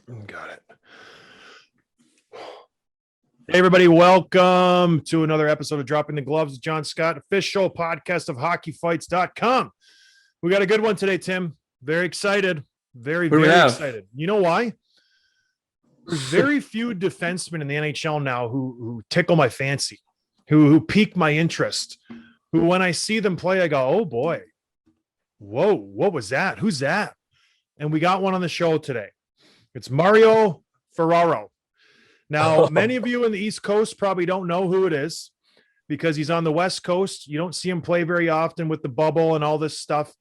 Got it. Hey, everybody. Welcome to another episode of Dropping the Gloves with John Scott, official podcast of hockeyfights.com. We got a good one today, Tim. Very excited. Very excited. You know why? There's very few defensemen in the NHL now who tickle my fancy, who pique my interest, who when I see them play, I go, oh boy, whoa, what was that? Who's that? And we got one on the show today. It's Mario Ferraro. Now, many of you in the East Coast probably don't know who it is because he's on the West Coast. You don't see him play very often with the bubble and all this stuff.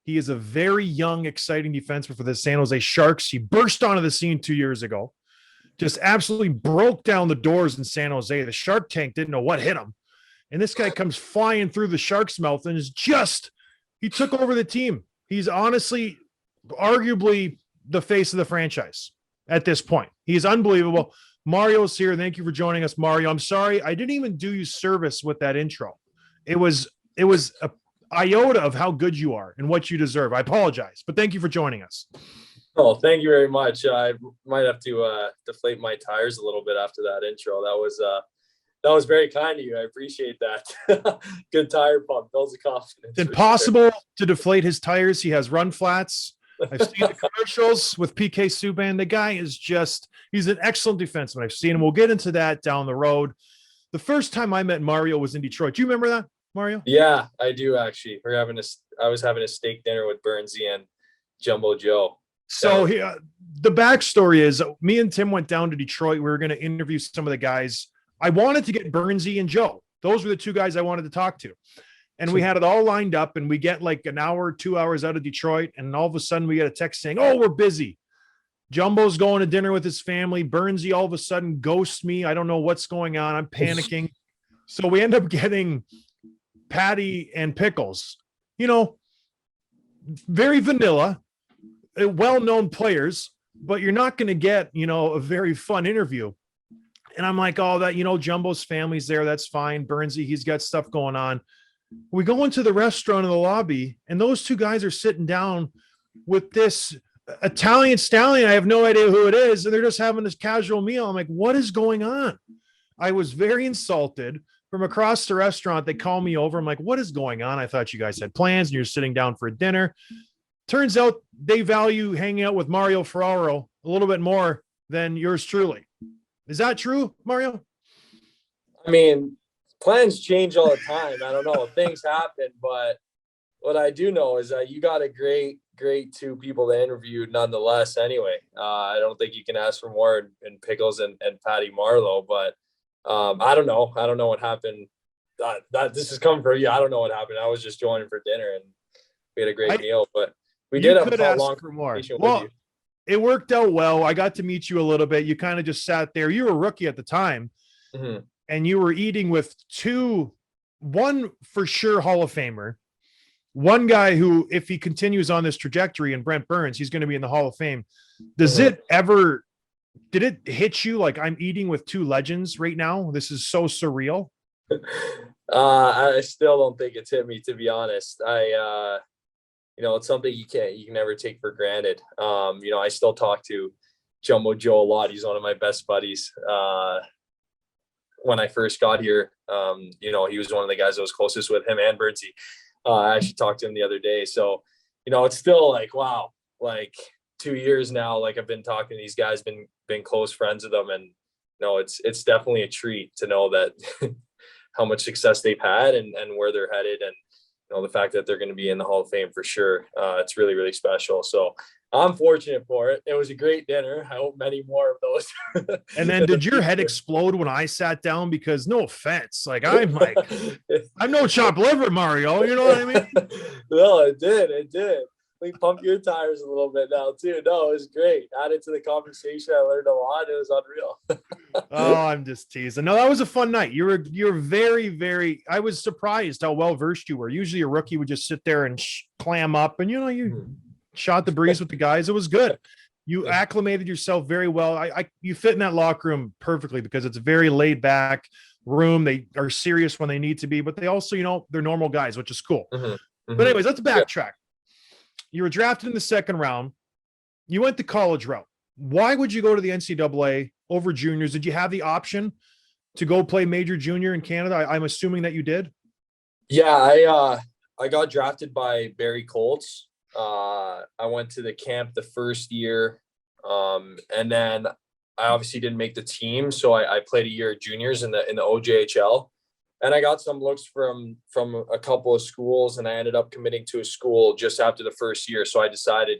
He is a very young, exciting defenseman for the San Jose Sharks. He burst onto the scene 2 years ago, just absolutely broke down the doors in San Jose. The Shark Tank didn't know what hit him. And this guy comes flying through the Sharks' mouth and he took over the team. He's honestly, arguably the face of the franchise at this point. He's unbelievable. Mario's here. Thank you for joining us, Mario. I'm sorry I didn't even do you service with that intro. It was a iota of how good you are and what you deserve. I apologize, but thank you for joining us. Oh, thank you very much. I might have to deflate my tires a little bit after that intro. That was very kind of you. I appreciate that. Good tire pump. Builds a confidence. It's impossible to deflate his tires. He has run flats. I've seen the commercials with PK Subban. The guy is he's an excellent defenseman. I've seen him. We'll get into that down the road. The first time I met Mario was in Detroit. Do you remember that, Mario? Yeah, I do actually. I was having a steak dinner with Burnsy and Jumbo Joe. So the backstory is me and Tim went down to Detroit. We were going to interview some of the guys. I wanted to get Burnsy and Joe. Those were the two guys I wanted to talk to. And we had it all lined up, and we get like an hour, 2 hours out of Detroit, and all of a sudden we get a text saying, oh, we're busy. Jumbo's going to dinner with his family. Burnsy all of a sudden ghosts me. I don't know what's going on. I'm panicking. So we end up getting Patty and Pickles, very vanilla, well-known players, but you're not going to get, a very fun interview. And I'm like, oh, that, Jumbo's family's there. That's fine. Burnsy, he's got stuff going on. We go into the restaurant in the lobby, and those two guys are sitting down with this Italian stallion. I have no idea who it is. And they're just having this casual meal. I'm like, what is going on? I was very insulted. From across the restaurant, they call me over. I'm like, what is going on? I thought you guys had plans and you're sitting down for a dinner. Turns out they value hanging out with Mario Ferraro a little bit more than yours truly. Is that true, Mario? I mean, plans change all the time. I don't know. Things happen, but what I do know is that you got a great two people to interview nonetheless anyway. I don't think you can ask for more in Pickles and Patty Marleau, but I don't know. I don't know what happened. That this is coming for you. I don't know what happened. I was just joining for dinner and we had a great meal, but we did have a long for more. Well, it worked out well. I got to meet you a little bit. You kind of just sat there. You were a rookie at the time. Mm-hmm. And you were eating with one for sure Hall of Famer, one guy who, if he continues on this trajectory, and Brent Burns, he's going to be in the Hall of Fame. Did it hit you like I'm eating with two legends right now? This is so surreal. I still don't think it's hit me, to be honest. It's something you can never take for granted. I still talk to Jumbo Joe a lot. He's one of my best buddies. When I first got here, he was one of the guys I was closest with, him and Burnsy. I actually talked to him the other day. So, it's still like, wow, like 2 years now, like I've been talking to these guys, been close friends with them. And, it's definitely a treat to know that how much success they've had and where they're headed. And, the fact that they're going to be in the Hall of Fame for sure. It's really, really special. So I'm fortunate for it. It was a great dinner. I hope many more of those. And then did your head explode when I sat down? Because no offense, I'm no chopped liver, Mario. You know what I mean? No, it did. We pump your tires a little bit now too. No, it was great. Added to the conversation. I learned a lot. It was unreal. Oh, I'm just teasing. No, that was a fun night. You're very, very, I was surprised how well versed you were. Usually a rookie would just sit there and clam up and, you shot the breeze with the guys. It was good. You acclimated yourself very well. You fit in that locker room perfectly because it's a very laid back room. They are serious when they need to be, but they also, they're normal guys, which is cool. Mm-hmm. Mm-hmm. But anyways, let's backtrack. You were drafted in the second round. You went the college route. why would you go to the NCAA over juniors? Did you have the option to go play major junior in Canada? I'm assuming that you did. Yeah, I got drafted by Barrie Colts. I went to the camp the first year, and then I obviously didn't make the team, so I played a year of juniors in the OJHL, and I got some looks from a couple of schools, and I ended up committing to a school just after the first year. So I decided,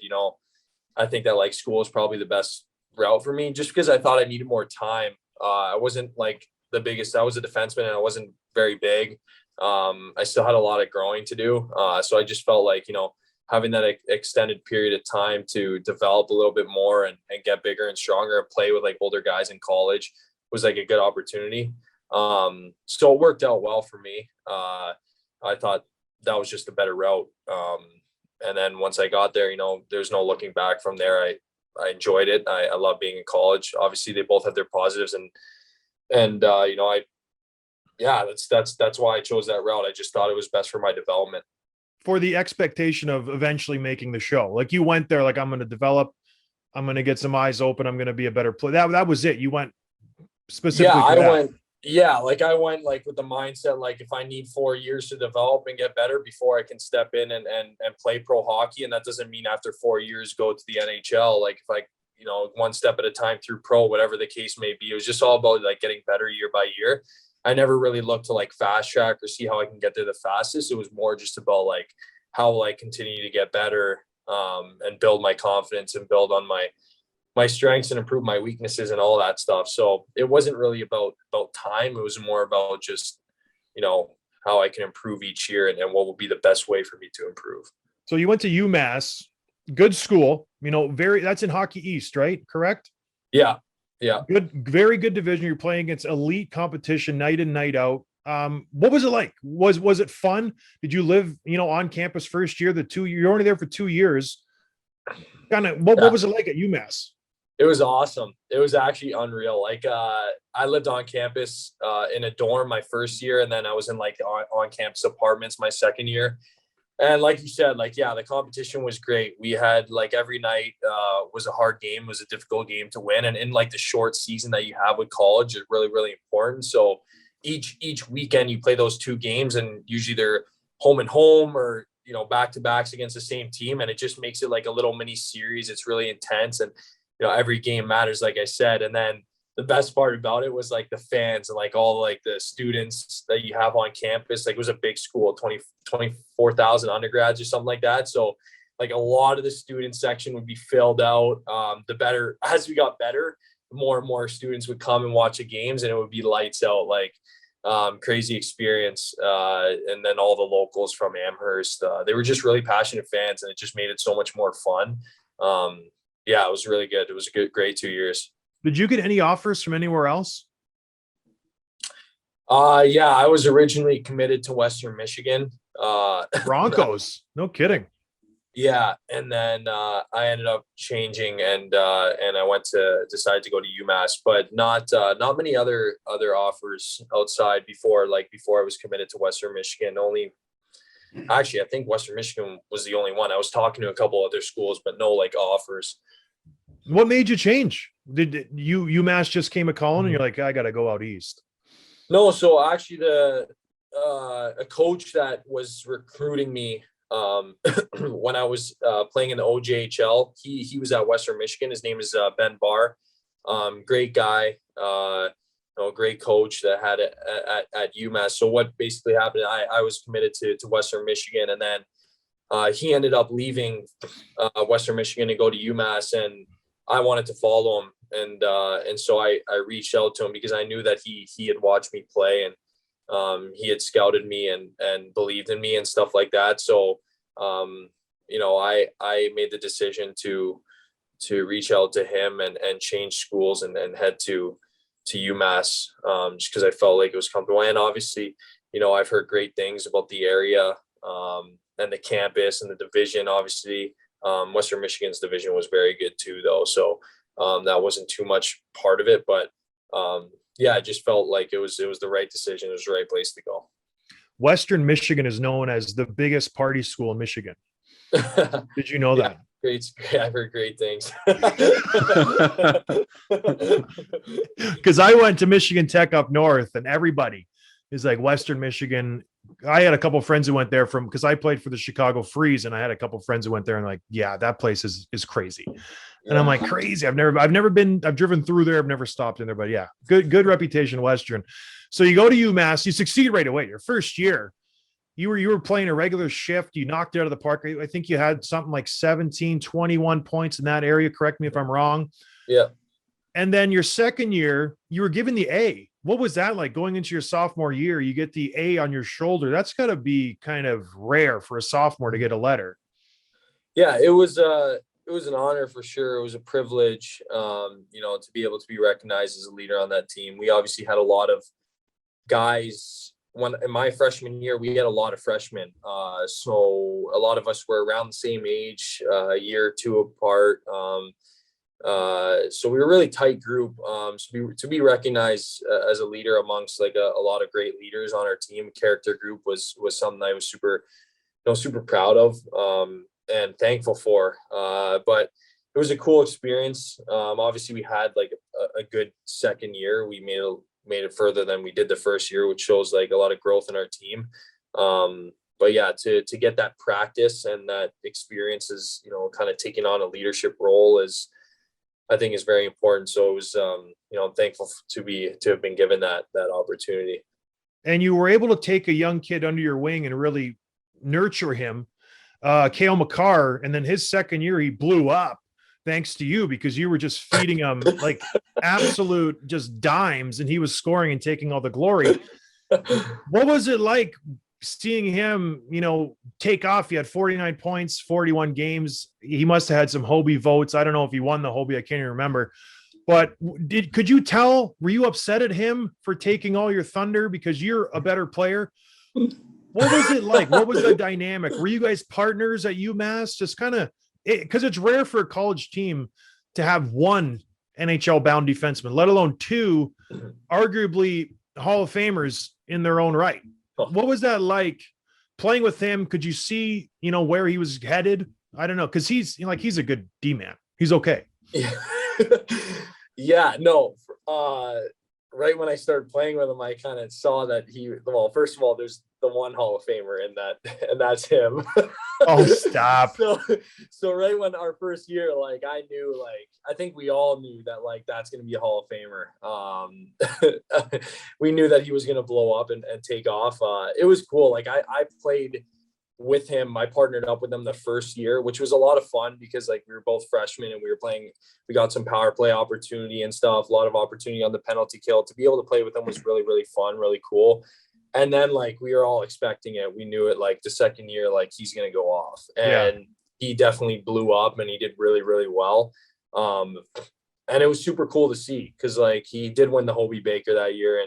I think that like school is probably the best route for me, just because I thought I needed more time. I wasn't like the biggest. I was a defenseman, and I wasn't very big. I still had a lot of growing to do. So I just felt like, having that extended period of time to develop a little bit more and get bigger and stronger and play with like older guys in college was like a good opportunity. So it worked out well for me. I thought that was just a better route. And then once I got there, there's no looking back from there. I enjoyed it. I love being in college. Obviously they both have their positives and that's why I chose that route. I just thought it was best for my development. For the expectation of eventually making the show, like you went there, like I'm going to develop, I'm going to get some eyes open, I'm going to be a better player. That was it. You went specifically. I went like with the mindset, like if I need 4 years to develop and get better before I can step in and play pro hockey. And that doesn't mean after 4 years, go to the NHL. Like if I, one step at a time through pro, whatever the case may be, it was just all about like getting better year by year. I never really looked to like fast track or see how I can get there the fastest. It was more just about like, how will I continue to get better and build my confidence and build on my strengths and improve my weaknesses and all that stuff. So it wasn't really about time. It was more about just, how I can improve each year and what will be the best way for me to improve. So you went to UMass, good school, that's in Hockey East, right? Correct? Yeah. Yeah. Good, very good division. You're playing against elite competition night in, night out. What was it like? Was it fun? Did you live, on campus first year, you're only there for 2 years? What was it like at UMass? It was awesome. It was actually unreal. Like, I lived on campus, in a dorm my first year. And then I was in like on campus apartments my second year. And like you said, like, yeah, the competition was great. We had like every night was a hard game, was a difficult game to win. And in like the short season that you have with college is really, really important. So each weekend you play those 2 games and usually they're home and home or, back to backs against the same team. And it just makes it like a little mini series. It's really intense. And, every game matters, like I said. And then the best part about it was like the fans and like all like the students that you have on campus. Like it was a big school, 24,000 undergrads or something like that. So like a lot of the student section would be filled out. The better, as we got better, more and more students would come and watch the games and it would be lights out, like crazy experience. And then all the locals from Amherst, they were just really passionate fans and it just made it so much more fun. Yeah, it was really good. It was a great 2 years. Did you get any offers from anywhere else? Yeah, I was originally committed to Western Michigan. Broncos. No kidding. Yeah, and then I ended up changing and I decided to go to UMass, but not many other offers outside before I was committed to Western Michigan. Actually, I think Western Michigan was the only one. I was talking to a couple other schools, but no like offers. What made you change? Did UMass just came a calling and you're like, I got to go out east? No, so actually a coach that was recruiting me when I was playing in the OJHL, he was at Western Michigan. His name is Ben Barr. Great guy, great coach that had it at UMass. So what basically happened, I was committed to Western Michigan, and then he ended up leaving Western Michigan to go to UMass, and I wanted to follow him. And so I reached out to him because I knew that he had watched me play and he had scouted me and believed in me and stuff like that. So, I made the decision to reach out to him and change schools and head to UMass, just because I felt like it was comfortable. And obviously, I've heard great things about the area and the campus and the division. Obviously, Western Michigan's division was very good too, though. So that wasn't too much part of it, but yeah, I just felt like it was the right decision. It was the right place to go. Western Michigan is known as the biggest party school in Michigan. Did you know that? Great. I've heard great things. Because I went to Michigan Tech up north, and everybody is like Western Michigan. I had a couple of friends who went there because I played for the Chicago Freeze, and I had a couple of friends who went there and like, yeah, that place is crazy. And I'm like, crazy. I've never been. I've driven through there. I've never stopped in there, but yeah, good reputation, Western. So you go to UMass, you succeed right away. Your first year, you were playing a regular shift. You knocked it out of the park. I think you had something like 17, 21 points in that area. Correct me if I'm wrong. Yeah. And then your second year, you were given the A. What was that like going into your sophomore year? You get the A on your shoulder. That's got to be kind of rare for a sophomore to get a letter. Yeah, it was an honor for sure. It was a privilege, to be able to be recognized as a leader on that team. We obviously had a lot of guys. In my freshman year, we had a lot of freshmen. So a lot of us were around the same age, a year or two apart. So we were a really tight group. To be recognized as a leader amongst like a lot of great leaders on our team, character group was something I was super proud of and thankful for. But it was a cool experience. Obviously, we had like a good second year. We made it further than we did the first year, which shows like a lot of growth in our team. But yeah, to get that practice and that experience is, kind of taking on a leadership role I think is very important. So it was, I'm thankful to have been given that opportunity. And you were able to take a young kid under your wing and really nurture him, Cale McCarr. And then his second year, he blew up thanks to you because you were just feeding him like absolute just dimes, and he was scoring and taking all the glory. What was it like seeing him, take off? He had 49 points, 41 games. He must have had some Hobie votes. I don't know if he won the Hobie. I can't even remember. But could you tell, were you upset at him for taking all your thunder because you're a better player? What was it like? What was the dynamic? Were you guys partners at UMass? Just kind of, because it's rare for a college team to have one NHL bound defenseman, let alone two arguably Hall of Famers in their own right. What was that like playing with him? Could you see, where he was headed? I don't know. Cause he's a good D man. He's okay. Yeah. Yeah, no. Right when I started playing with him, I kind of saw that first of all, there's the one Hall of Famer in that, and that's him. Oh, stop. So right when our first year, like I knew, I think we all knew that that's going to be a Hall of Famer. We knew that he was going to blow up and take off. It was cool. Like I played with him. I partnered up with him the first year, which was a lot of fun because we were both freshmen and we got some power play opportunity and stuff, a lot of opportunity on the penalty kill. To be able to play with him was really, really fun, really cool. And then we were all expecting it. We knew it the second year, he's going to go off, and he definitely blew up and he did really, really well. And it was super cool to see because he did win the Hobie Baker that year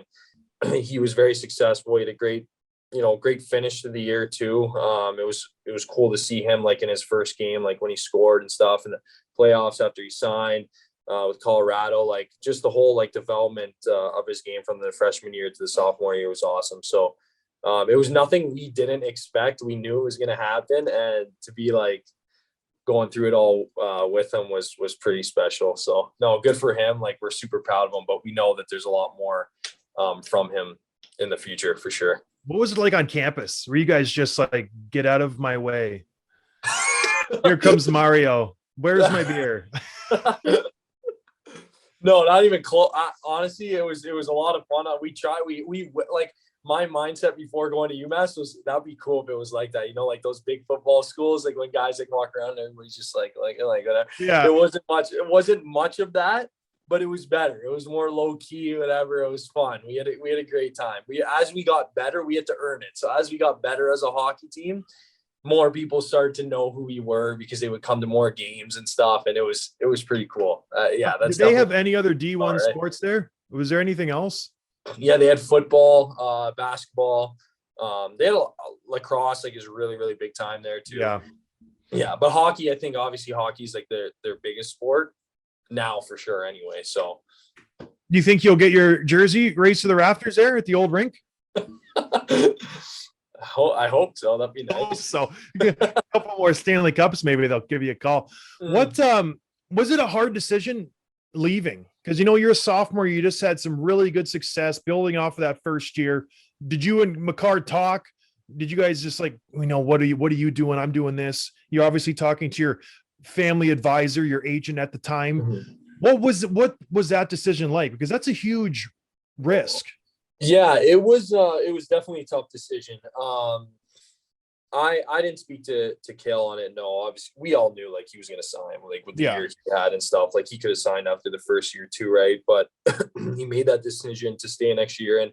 and he was very successful. He had a great finish to the year too. It was cool to see him in his first game, when he scored and stuff in the playoffs after he signed with Colorado, just the whole development of his game from the freshman year to the sophomore year was awesome. So it was nothing we didn't expect. We knew it was going to happen, and to be going through it all with him was pretty special. So no, good for him. We're super proud of him, but we know that there's a lot more from him in the future for sure. What was it like on campus? Were you guys just get out of my way? Here comes Mario. Where's my beer? No, not even close. Honestly, it was a lot of fun. We my mindset before going to UMass was that'd be cool if it was like that. Those big football schools, when guys walk around and everybody's just whatever. Yeah. It wasn't much of that, but it was better. It was more low key, whatever. It was fun. We had a great time. As we got better, we had to earn it. So as we got better as a hockey team, more people started to know who we were because they would come to more games and stuff. And it was pretty cool. Yeah. Did they have any other D1 sports there? Was there anything else? Yeah, they had football, basketball. They had lacrosse, is really, really big time there too. Yeah. Yeah. But hockey, I think obviously hockey is their biggest sport now for sure anyway. So do you think you'll get your jersey raised to the rafters there at the old rink? I hope so. That'd be nice. So a couple more Stanley Cups, maybe they'll give you a call. What was it a hard decision leaving? Because you're a sophomore, you just had some really good success building off of that first year. Did you and McCarr talk? Did you guys just like, what are you doing? I'm doing this. You're obviously talking to your family advisor, your agent at the time. Mm-hmm. What was that decision like? Because that's a huge risk. Yeah, it was definitely a tough decision. I didn't speak to Kale on it. No, obviously we all knew like he was going to sign, like with the years he had and stuff. Like he could have signed after the first year too, right? But he made that decision to stay next year. And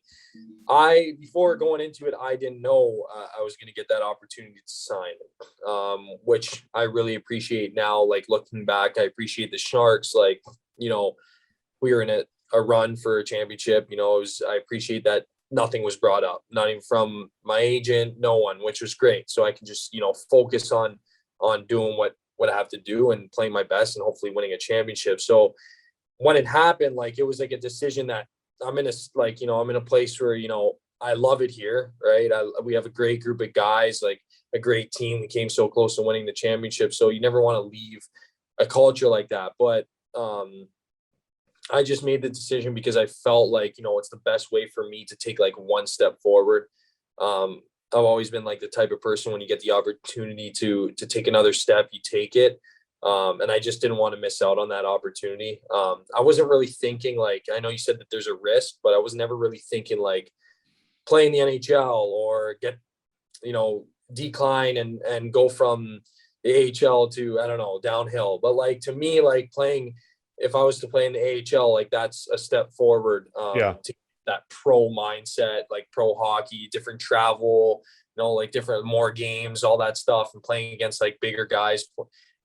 before going into it, I didn't know I was going to get that opportunity to sign, which I really appreciate now. Like looking back, I appreciate the Sharks. Like we were in a run for a championship. I appreciate that. Nothing was brought up, not even from my agent, no one, which was great. So I can just, focus on doing what I have to do and playing my best and hopefully winning a championship. So when it happened, like, it was like a decision that I'm in a place where, I love it here. Right. We have a great group of guys, like a great team. We came so close to winning the championship. So you never want to leave a culture like that. But, I just made the decision because I felt like, it's the best way for me to take like one step forward. I've always been like the type of person when you get the opportunity to take another step, you take it. And I just didn't want to miss out on that opportunity. I wasn't really thinking like, I know you said that there's a risk, but I was never really thinking like playing the NHL or get, decline and go from the AHL to, I don't know, downhill. But like, to me, like if I was to play in the AHL, like that's a step forward to that pro mindset, like pro hockey, different travel, like different, more games, all that stuff, and playing against like bigger guys,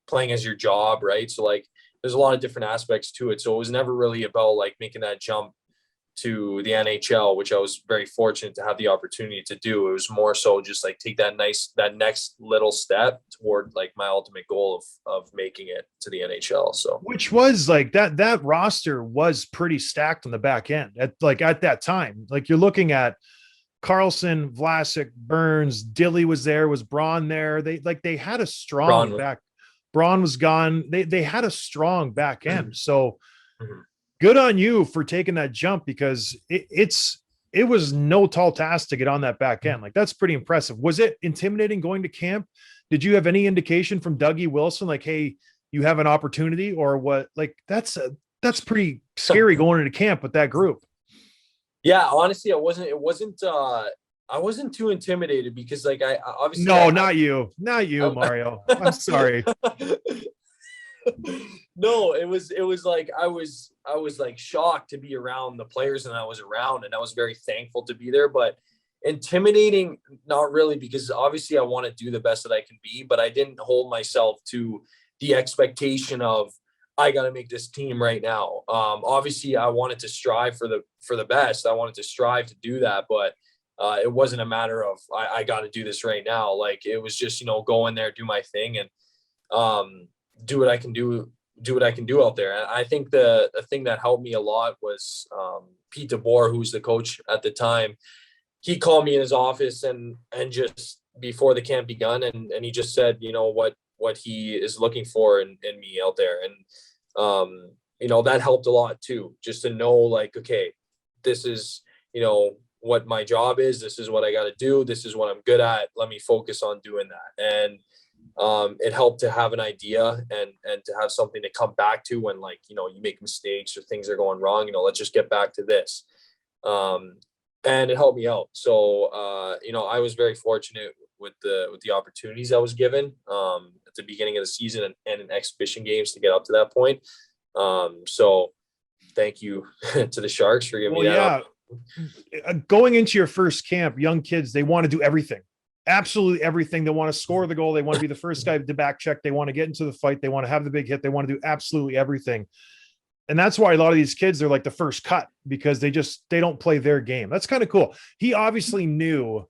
playing as your job. Right. So like, there's a lot of different aspects to it. So it was never really about like making that jump to the NHL, which I was very fortunate to have the opportunity to do. It was more so just like take that next little step toward like my ultimate goal of making it to the NHL. So, which was like that roster was pretty stacked on the back end at that time. Like you're looking at Carlson, Vlasic, Burns, Dilly was there, was Braun there. They had a strong back. Braun was gone. They had a strong back end. So good on you for taking that jump, because it was no tall task to get on that back end. Like that's pretty impressive. Was it intimidating going to camp? Did you have any indication from Dougie Wilson, like, hey, you have an opportunity, or what? Like that's pretty scary going into camp with that group. Yeah, honestly, I wasn't too intimidated because like I obviously not you, Mario. I'm sorry. No, it was like I was like shocked to be around the players and I was around, and I was very thankful to be there. But intimidating, not really, because obviously I want to do the best that I can be, but I didn't hold myself to the expectation of I got to make this team right now. Obviously I wanted to strive for the best. I wanted to strive to do that, but it wasn't a matter of I got to do this right now. Like it was just, go in there, do my thing, and do what I can do out there. And I think the thing that helped me a lot was Pete DeBoer, who was the coach at the time. He called me in his office and just before the camp begun, and he just said, what he is looking for in me out there. And that helped a lot too, just to know like, okay, this is, what my job is, this is what I got to do, this is what I'm good at, let me focus on doing that. And it helped to have an idea and to have something to come back to when like, you make mistakes or things are going wrong, let's just get back to this. And it helped me out. So, I was very fortunate with the opportunities I was given at the beginning of the season and in exhibition games to get up to that point. So thank you to the Sharks for giving me that. Going into your first camp, young kids, they want to do everything. Absolutely everything. They want to score the goal. They want to be the first guy to back check. They want to get into the fight. They want to have the big hit. They want to do absolutely everything. And that's why a lot of these kids, they're like the first cut, because they don't play their game. That's kind of cool. He obviously knew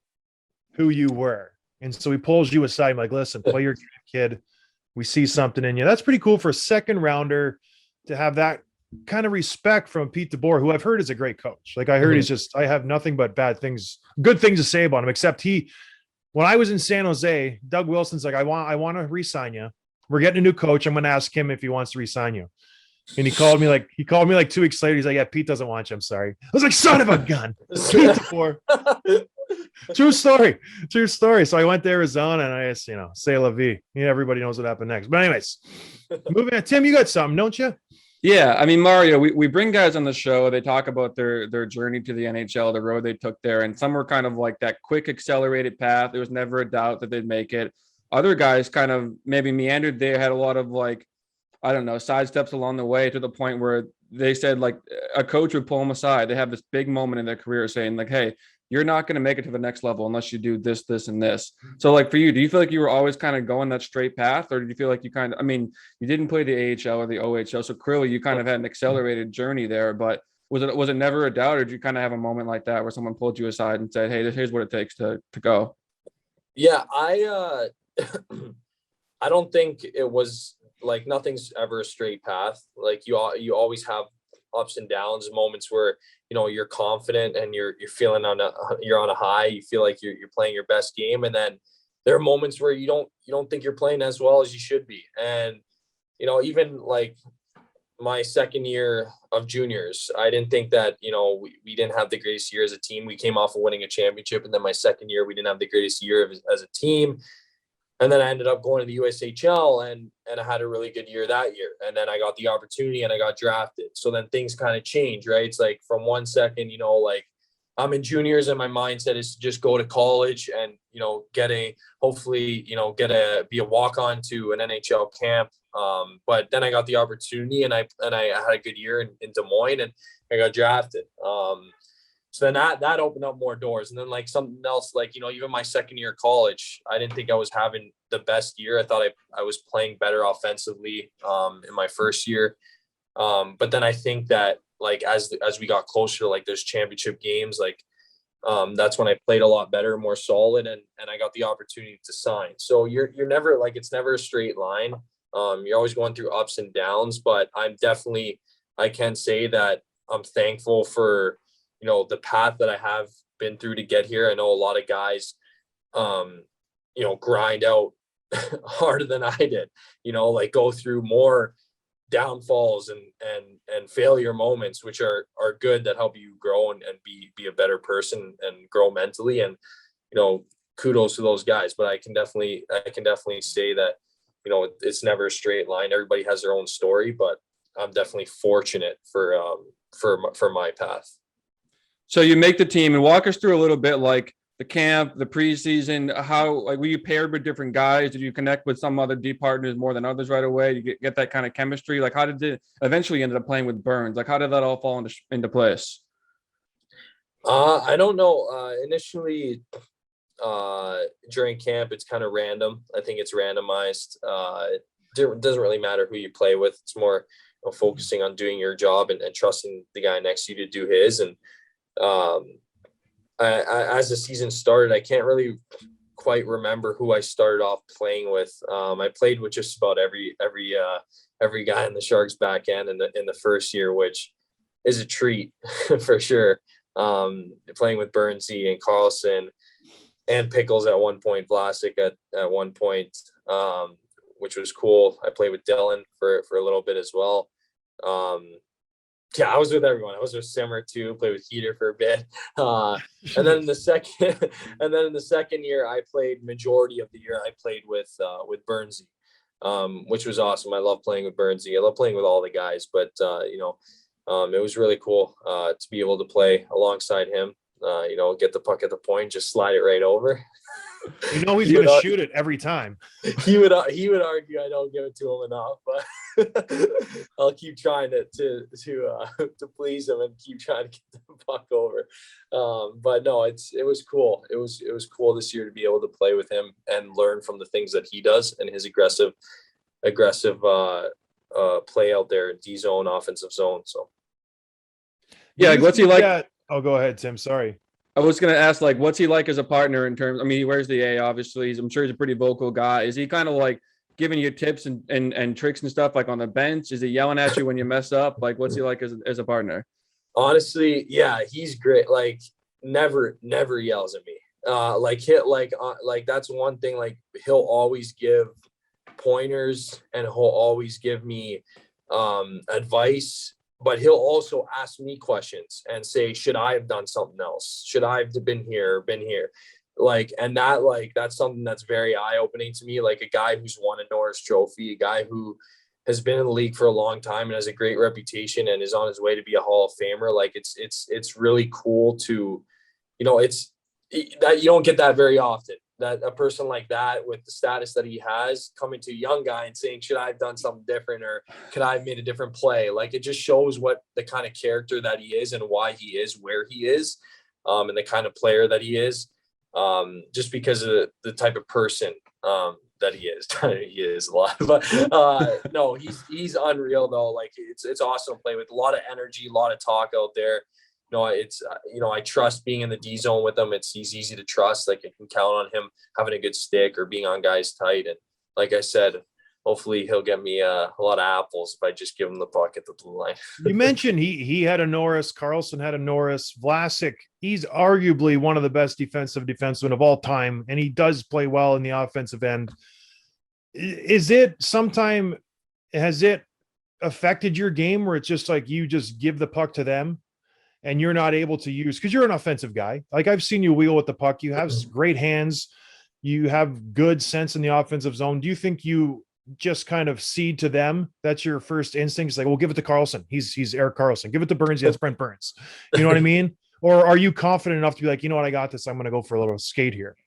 who you were. And so he pulls you aside, like, listen, play your kid. We see something in you. That's pretty cool for a second rounder to have that kind of respect from Pete DeBoer, who I've heard is a great coach. Like I heard he's just, I have nothing but good things to say about him, except he when I was in San Jose, Doug Wilson's like, I want to re-sign you. We're getting a new coach. I'm going to ask him if he wants to re-sign you. And he called me like 2 weeks later. He's like, yeah, Pete doesn't want you. I'm sorry. I was like, son of a gun. Pete DeBoer. True story. So I went to Arizona and I just, say la vie. Yeah, everybody knows what happened next. But anyways, moving on. Tim, you got something, don't you? Yeah, I mean, Mario, we bring guys on the show. They talk about their journey to the NHL, the road they took there, and some were kind of like that quick, accelerated path. There was never a doubt that they'd make it. Other guys kind of maybe meandered. They had a lot of like, I don't know, side steps along the way to the point where they said like a coach would pull them aside. They have this big moment in their career saying like, hey, you're not going to make it to the next level unless you do this, this, and this. So like for you, do you feel like you were always kind of going that straight path, or did you feel like you kind of, I mean, you didn't play the AHL or the OHL, so clearly you kind of had an accelerated journey there, but was it never a doubt, or did you kind of have a moment like that where someone pulled you aside and said, hey, here's what it takes to go? Yeah, I don't think it was like, nothing's ever a straight path. Like you always have ups and downs, moments where you're confident and you're feeling you're on a high, you feel like you're playing your best game, and then there are moments where you don't think you're playing as well as you should be. And even like my second year of juniors, I didn't think that we didn't have the greatest year as a team. We came off of winning a championship, and then my second year we didn't have the greatest year as a team. And then I ended up going to the USHL and I had a really good year that year. And then I got the opportunity and I got drafted. So then things kind of change, right? It's like from one second, like I'm in juniors and my mindset is to just go to college and, be a walk-on to an NHL camp. But then I got the opportunity and I had a good year in Des Moines and I got drafted. So then that opened up more doors. And then like something else, like, even my second year of college, I didn't think I was having the best year. I thought I was playing better offensively in my first year. But then I think that like, as we got closer to like those championship games, like that's when I played a lot better, more solid, and I got the opportunity to sign. So you're never like, it's never a straight line. You're always going through ups and downs, but I can say that I'm thankful for, the path that I have been through to get here. I know a lot of guys, grind out harder than I did, like go through more downfalls and failure moments, which are good, that help you grow and be a better person and grow mentally. And, kudos to those guys. But I can definitely say that, it's never a straight line. Everybody has their own story, but I'm definitely fortunate for my path. So you make the team, and walk us through a little bit like the camp, the preseason, how like were you paired with different guys? Did you connect with some other D partners more than others right away? You get that kind of chemistry? Like how did it eventually ended up playing with Burns? Like how did that all fall into place? I don't know. Initially, during camp, it's kind of random. I think it's randomized. It doesn't really matter who you play with. It's more focusing on doing your job and trusting the guy next to you to do his. And as the season started, I can't really quite remember who I started off playing with. I played with just about every guy in the Sharks back end in the first year, which is a treat for sure. Playing with Burnsy and Carlson and Pickles at one point, Vlasic at one point, which was cool. I played with Dylan for a little bit as well. Yeah, I was with everyone. I was with Simmer too. Played with Heater for a bit, and then in the second year, I played majority of the year. I played with Burnsy, which was awesome. I love playing with Burnsy. I love playing with all the guys, but it was really cool to be able to play alongside him. Get the puck at the point, just slide it right over. He's going to shoot it every time. He would argue I don't give it to him enough, but I'll keep trying to please him and keep trying to get the puck over. But no, it was cool. It was cool this year to be able to play with him and learn from the things that he does and his aggressive play out there in D zone, offensive zone. So yeah, like, what's he like? Oh, go ahead, Tim. Sorry. I was going to ask, like, what's he like as a partner in terms, I mean, he wears the A, obviously. I'm sure he's a pretty vocal guy. Is he kind of like giving you tips and tricks and stuff like on the bench? Is he yelling at you when you mess up? Like, what's he like as a partner? Honestly, yeah, he's great. Like never yells at me. Like that's one thing. Like he'll always give pointers and he'll always give me advice, but he'll also ask me questions and say, should I have done something else? Should I have been here? Like, and that's something that's very eye-opening to me. Like a guy who's won a Norris Trophy, a guy who has been in the league for a long time and has a great reputation and is on his way to be a Hall of Famer. Like it's really cool to, it's that you don't get that very often, that a person like that with the status that he has coming to a young guy and saying, should I have done something different or could I have made a different play? Like it just shows what the kind of character that he is and why he is where he is, and the kind of player that he is, just because of the type of person that he is. He is a lot, but no, he's unreal though. Like it's awesome to play with, a lot of energy, a lot of talk out there. I trust being in the D zone with him. He's easy to trust. Like I can count on him having a good stick or being on guys tight. And like I said, hopefully he'll get me a lot of apples if I just give him the puck at the blue line. You mentioned he had a Norris, Carlson had a Norris, Vlasic. He's arguably one of the best defensemen of all time, and he does play well in the offensive end. Has it affected your game where it's just like you just give the puck to them and you're not able to use, because you're an offensive guy. Like I've seen you wheel with the puck. You have great hands. You have good sense in the offensive zone. Do you think you just kind of cede to them? That's your first instinct. It's like, we'll give it to Carlson. He's Eric Carlson. Give it to Burns. That's Brent Burns. You know what I mean? Or are you confident enough to be like, you know what, I got this. I'm going to go for a little skate here.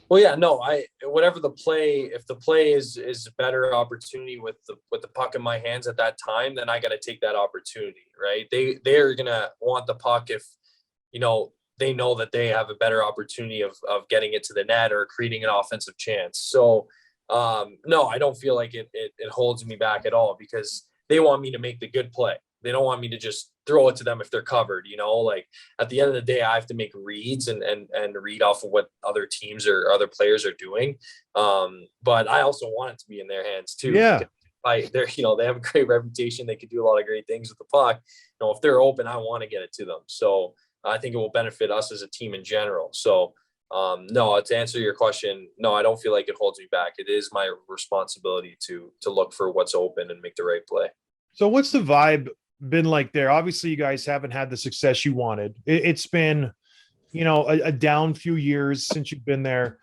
Well, yeah, no, whatever the play, if the play is a better opportunity with the puck in my hands at that time, then I got to take that opportunity, right? They're going to want the puck if, they know that they have a better opportunity of getting it to the net or creating an offensive chance. So, no, I don't feel like it holds me back at all because they want me to make the good play. They don't want me to just throw it to them if they're covered, like at the end of the day, I have to make reads and read off of what other teams or other players are doing. But I also want it to be in their hands too. Yeah. They have a great reputation. They could do a lot of great things with the puck. If they're open, I want to get it to them. So I think it will benefit us as a team in general. So no, to answer your question, no, I don't feel like it holds me back. It is my responsibility to look for what's open and make the right play. So what's the vibe been like there? Obviously you guys haven't had the success you wanted. It's been, a down few years since you've been there.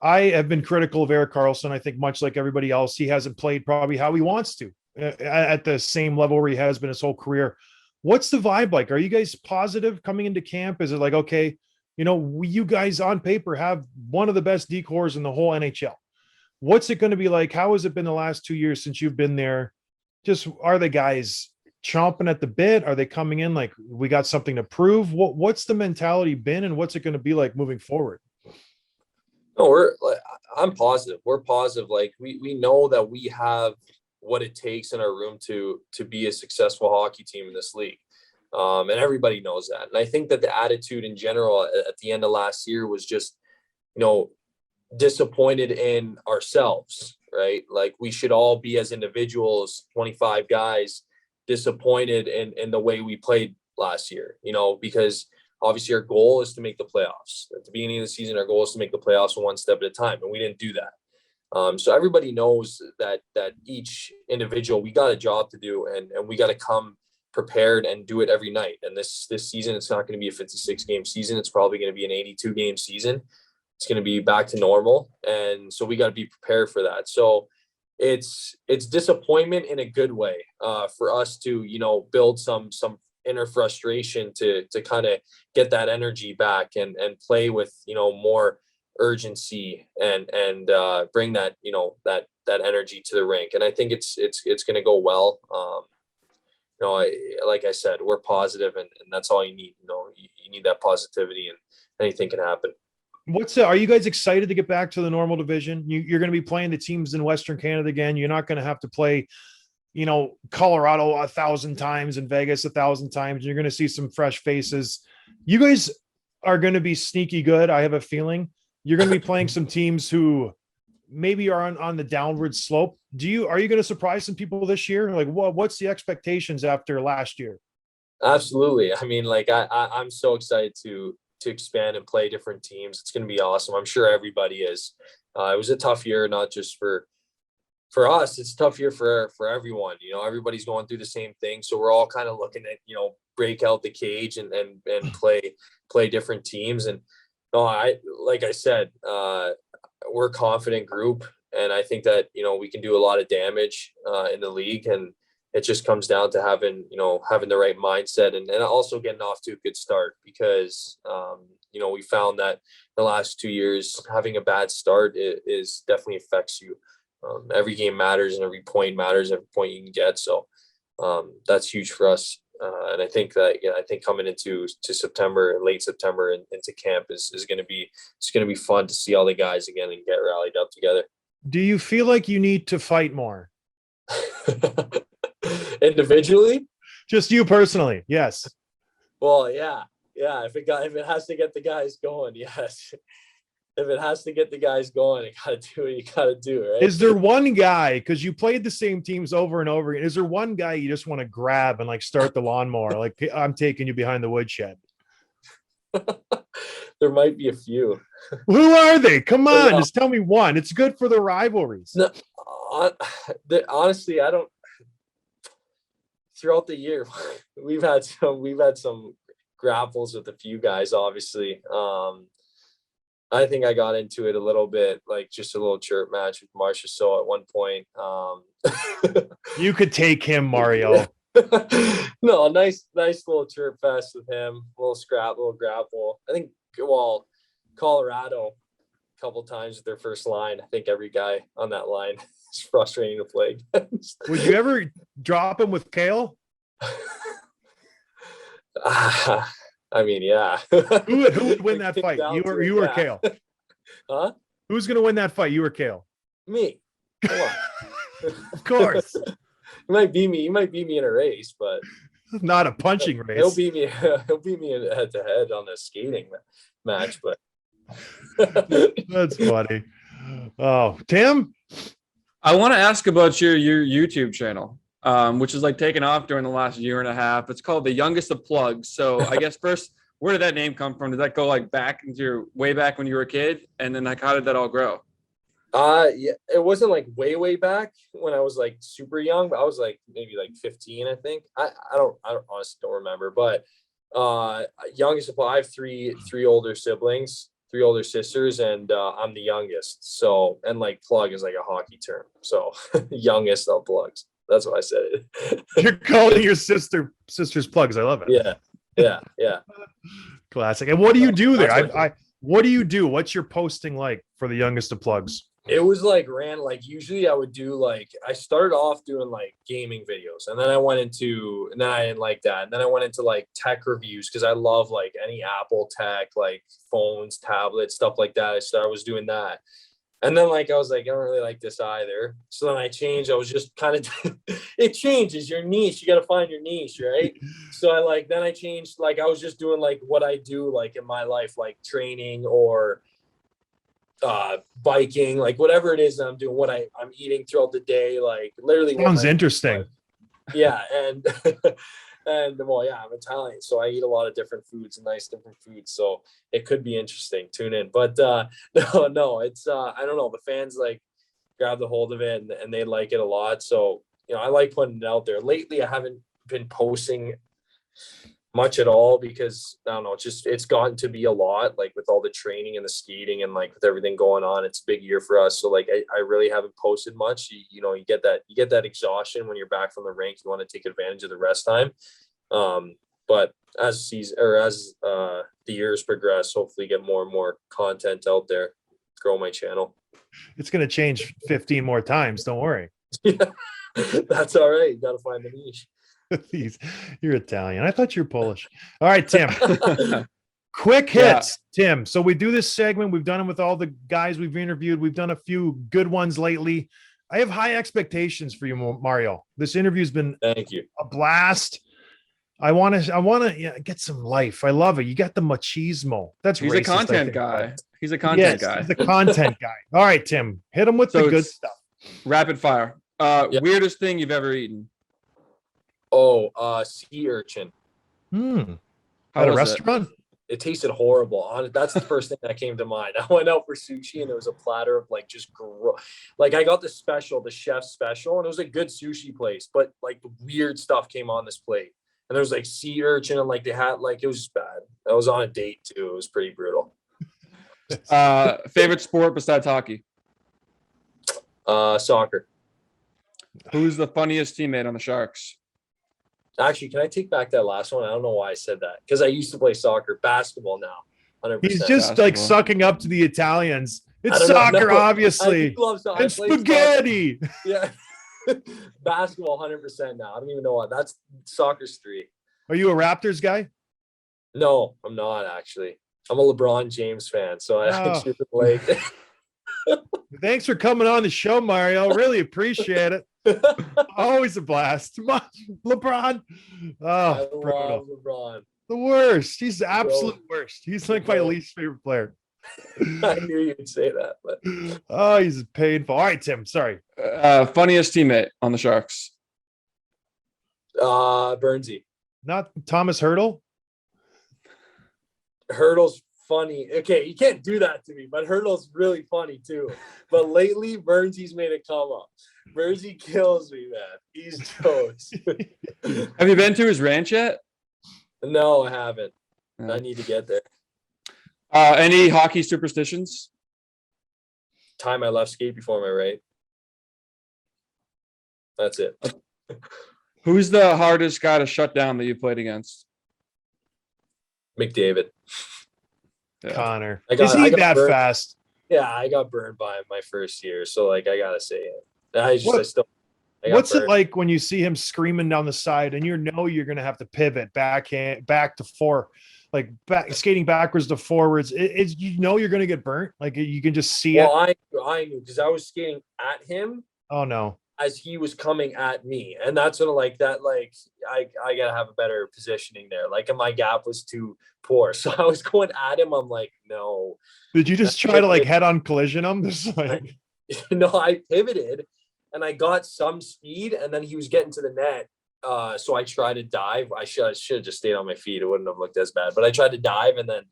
I have been critical of Eric Carlson. I think much like everybody else, he hasn't played probably how he wants to at the same level where he has been his whole career. What's the vibe like? Are you guys positive coming into camp? Is it like, okay, you guys on paper have one of the best decors in the whole NHL. What's it going to be like? How has it been the last 2 years since you've been there? Just, are the guys chomping at the bit? Are they coming in like, we got something to prove? What's the mentality been and what's it going to be like moving forward? No, I'm positive. We're positive. Like we know that we have what it takes in our room to be a successful hockey team in this league. And everybody knows that. And I think that the attitude in general at the end of last year was just, disappointed in ourselves, right? Like we should all be, as individuals, 25 guys, disappointed in the way we played last year, because obviously our goal is to make the playoffs. At the beginning of the season, our goal is to make the playoffs one step at a time, and we didn't do that. So everybody knows that each individual, we got a job to do, and we got to come prepared and do it every night. And this season, it's not going to be a 56 game season. It's probably going to be an 82 game season. It's going to be back to normal. And so we got to be prepared for that. So it's disappointment in a good way, for us to, build some inner frustration to kind of get that energy back and play with, more urgency and bring that, that energy to the rink. And I think it's going to go well. Like I said, we're positive and that's all you need. You need that positivity and anything can happen. Are you guys excited to get back to the normal division? You're going to be playing the teams in Western Canada again. You're not going to have to play, Colorado 1,000 times and Vegas 1,000 times. You're going to see some fresh faces. You guys are going to be sneaky good. I have a feeling you're going to be playing some teams who maybe are on the downward slope. Are you going to surprise some people this year? Like what's the expectations after last year? Absolutely. I mean, like I'm so excited to to expand and play different teams. It's going to be awesome. I'm sure everybody is. It was a tough year, not just for us. It's a tough year for everyone. You know, everybody's going through the same thing. So we're all kind of looking at, you know, break out the cage and play different teams. And no, like I said, we're a confident group, and I think that, you know, we can do a lot of damage in the league, and it just comes down to having the right mindset and also getting off to a good start, because you know, we found that the last 2 years having a bad start is definitely affects you. Every game matters, and every point matters, every point you can get. So that's huge for us. And I think that, I think coming into September, late September, and into camp is going to be fun to see all the guys again and get rallied up together. Do you feel like you need to fight more? Individually? Just you personally? Yes. Well, yeah. If it has to get the guys going, yes. If it has to get the guys going, you got to do what you got to do, right? Is there one guy, because you played the same teams over and over again, is there one guy you just want to grab and like start the lawnmower? Like, I'm taking you behind the woodshed. There might be a few. Who are they? Come on, just tell me one. It's good for the rivalries. No, honestly, I don't. Throughout the year, we've had some grapples with a few guys. Obviously, I think I got into it a little bit, like just a little chirp match with Marcia. So at one point, you could take him, Mario. No, a nice little chirp fest with him, little scrap, little grapple. I think, well, Colorado a couple times with their first line. I think every guy on that line is frustrating to play against. Would you ever drop him with Kale? I mean, yeah. Who would win that fight? You or Kale? Huh? Who's going to win that fight? You or Kale? Me. Come on. Of course. He might beat me in a race, but not a punching race. He'll beat me head to head on a skating match, but that's funny. Oh, Tim, I want to ask about your YouTube channel, which is like taken off during the last year and a half. It's called The Youngest of Plugs. So I guess first, where did that name come from? Did that go like back into your way back when you were a kid? And then like, how did that all grow? Yeah, it wasn't like way back when I was like super young, but I was like maybe like 15, I think. I don't honestly don't remember, but youngest of, I have three older siblings, 3 older sisters, and I'm the youngest. So, and like plug is like a hockey term. So youngest of plugs. That's what I said. You're calling your sister's plugs. I love it. Yeah. Classic. And what do you do there? What do you do? What's your posting like for the youngest of plugs? It was like usually I would do I started off doing like gaming videos, and then I didn't like that. And then I went into like tech reviews, because I love like any Apple tech, like phones, tablets, stuff like that. I was doing that. And then I was like, I don't really like this either. So then I changed. I was just kind of, it changes your niche. You got to find your niche, right? So then I changed, I was just doing what I do, in my life, like training or biking, whatever it is that I'm doing, what I'm eating throughout the day, literally. Sounds interesting. Yeah. And, well, yeah, I'm Italian, so I eat a lot of different foods and nice different foods. So it could be interesting. Tune in. But no, it's I don't know. The fans grab the hold of it and they like it a lot. So, I like putting it out there. Lately, I haven't been posting much at all, because I don't know, it's gotten to be a lot, with all the training and the skating and with everything going on. It's a big year for us. So I really haven't posted much. You get that exhaustion when you're back from the rink. You want to take advantage of the rest time. But as the years progress, hopefully get more and more content out there, grow my channel. It's going to change 15 more times. Don't worry. Yeah, that's all right. You got to find the niche. You're Italian. I thought you were Polish. All right, Tim. Quick hits, yeah. Tim. So we do this segment. We've done it with all the guys we've interviewed. We've done a few good ones lately. I have high expectations for you, Mario. This interview's been thank you a blast. I want to get some life. I love it. You got the machismo. He's a content guy. He's a content guy. He's a content guy. All right, Tim. Hit him with the good stuff. Rapid fire. Weirdest thing you've ever eaten? Oh, sea urchin. At a restaurant? it tasted horrible. That's the first thing that came to mind. I went out for sushi and there was a platter of like just like I got the chef's special, and it was a good sushi place, but like weird stuff came on this plate. And there was like sea urchin, and like they had like, it was just bad. I was on a date too. It was pretty brutal. Favorite sport besides hockey? Soccer. Who's the funniest teammate on the Sharks? Actually, can I take back that last one? I don't know why I said that, because I used to play soccer. Basketball now. 100%. He's just basketball. like sucking up to the Italians. It's I don't know. soccer, No, obviously. And spaghetti. Yeah. Basketball 100% now. I don't even know what. That's soccer's 3. Are you a Raptors guy? No, I'm not actually. I'm a LeBron James fan, so I actually like. Thanks for coming on the show, Mario. Really appreciate it. Always a blast. LeBron. Oh, I brutal. love LeBron. The worst. He's the absolute worst. He's like my least favorite player. I knew you'd say that, but Oh, he's painful. All right, Tim. Sorry. Funniest teammate on the Sharks? Burnsy. Not Thomas Hurdle. Hurdle's funny. Okay, you can't do that to me, but Hurdle's really funny too. But lately, Burnsy's made a come up. Burnsy kills me, man. He's jokes. Have you been to his ranch yet? No, I haven't. Yeah. I need to get there. Any hockey superstitions? Time I left skate before my right. That's it. Who's the hardest guy to shut down that you played against? McDavid. Yeah. Connor. I got- Is I he got that burned. fast? Yeah, I got burned by him my first year, so like I gotta say it. I got What's it burned. like when you see him screaming down the side and you're going to have to pivot back to 4, like skating backwards to forwards? It's you're going to get burnt. Like you can just see Well, it. I knew, because I was skating at him Oh no. as he was coming at me, and that's sort of like that. Like I gotta have a better positioning there. Like, and my gap was too poor, so I was going at him. I'm like, no, Did you just try to like head on collision him? Just like no. I pivoted, and I got some speed, and then he was getting to the net. So I tried to dive. I should have just stayed on my feet. It wouldn't have looked as bad. But I tried to dive, and then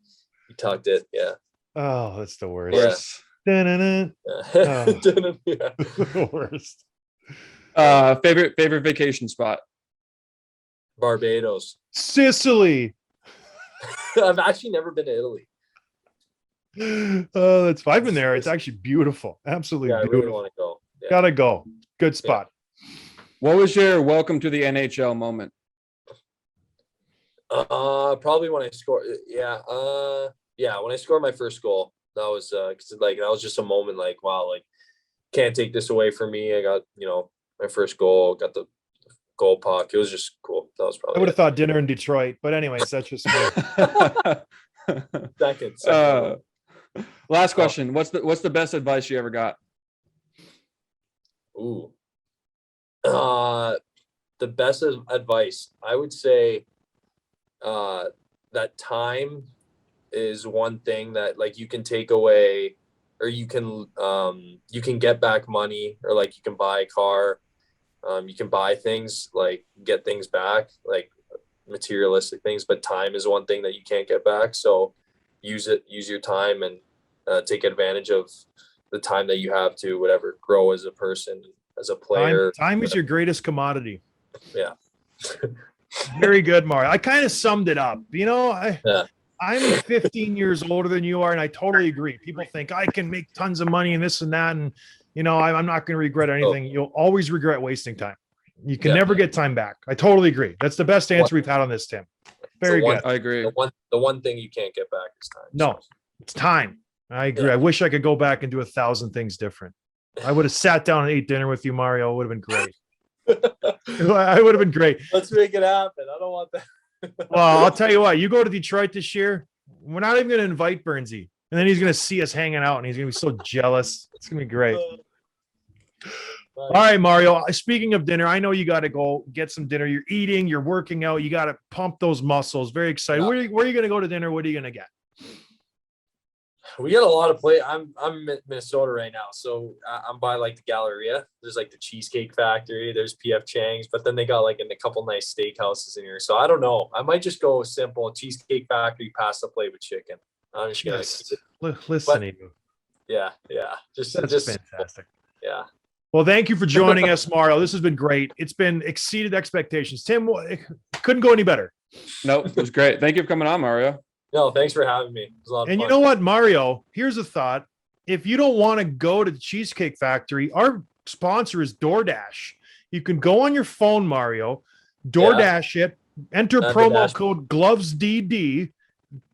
he tucked it. Yeah. oh, that's the worst. Worse. Da-na-na. Yeah. The worst. Favorite vacation spot? Barbados. Sicily. I've actually never been to Italy. Oh, that's I've been there. It's actually beautiful. Absolutely Yeah, I beautiful. really want to go. Yeah. Gotta go. Good spot. What was your welcome to the NHL moment? Probably when I scored. Yeah. When I scored my first goal, that was that was just a moment like, wow, like can't take this away from me. I got, my first goal, got the goal puck. It was just cool. That was I probably would have thought dinner in Detroit, but anyways, that's just me. second. Last question. What's the best advice you ever got? Ooh. The best advice, I would say, that time is one thing that like you can take away, or you can get back money, or like you can buy a car, you can buy things, like get things back, like materialistic things, but time is one thing that you can't get back. So use your time, and take advantage of the time that you have to grow as a person, as a player. Time is your greatest commodity. Yeah. Very good, Mario. I kind of summed it up. Yeah. I'm 15 years older than you are, and I totally agree. People think I can make tons of money and this and that, and I'm not going to regret anything. You'll always regret wasting time. You can never get time back. I totally agree. That's the best answer we've had on this, Tim. Very good. I agree. The one thing you can't get back is time. No, it's time. I agree. Yeah. I wish I could go back and do 1,000 things different. I would have sat down and ate dinner with you, Mario. It would have been great. I would have been great. Let's make it happen. I don't want that. Well, I'll tell you what, you go to Detroit this year, we're not even going to invite Burnsy. And then he's going to see us hanging out, and he's going to be so jealous. It's going to be great. All right, Mario, speaking of dinner, I know you got to go get some dinner. You're eating, you're working out. You got to pump those muscles. Very excited. Yeah. Where are you going to go to dinner? What are you going to get? We got a lot of play. I'm in Minnesota right now, so I'm by like the Galleria. There's like the Cheesecake Factory. There's PF Chang's, but then they got like a couple nice steakhouses in here. So I don't know. I might just go simple Cheesecake Factory pasta plate with chicken. I'm just gonna listening. Yeah. That's just fantastic. Yeah. Well, thank you for joining us, Mario. This has been great. It's been exceeded expectations. Tim, it couldn't go any better. Nope, it was great. Thank you for coming on, Mario. No, thanks for having me. It was a lot of fun. You know what, Mario? Here's a thought. If you don't want to go to the Cheesecake Factory, our sponsor is DoorDash. You can go on your phone, Mario, DoorDash it, enter promo code GlovesDD,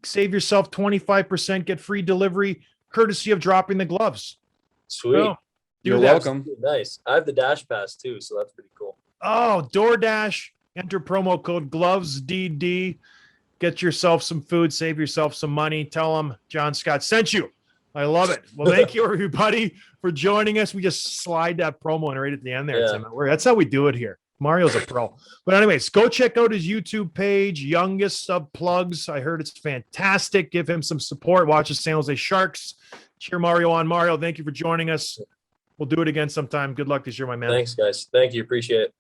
save yourself 25%, get free delivery, courtesy of Dropping the Gloves. Sweet. So, you're welcome. Nice. I have the Dash Pass too, so that's pretty cool. Oh, DoorDash, enter promo code GlovesDD. Get yourself some food, save yourself some money. Tell them John Scott sent you. I love it. Well, thank you, everybody, for joining us. We just slide that promo in right at the end there. Yeah. That's how we do it here. Mario's a pro. But anyways, go check out his YouTube page, Youngest Sub Plugs. I heard it's fantastic. Give him some support. Watch the San Jose Sharks. Cheer Mario on. Mario, thank you for joining us. We'll do it again sometime. Good luck this year, my man. Thanks, guys. Thank you. Appreciate it.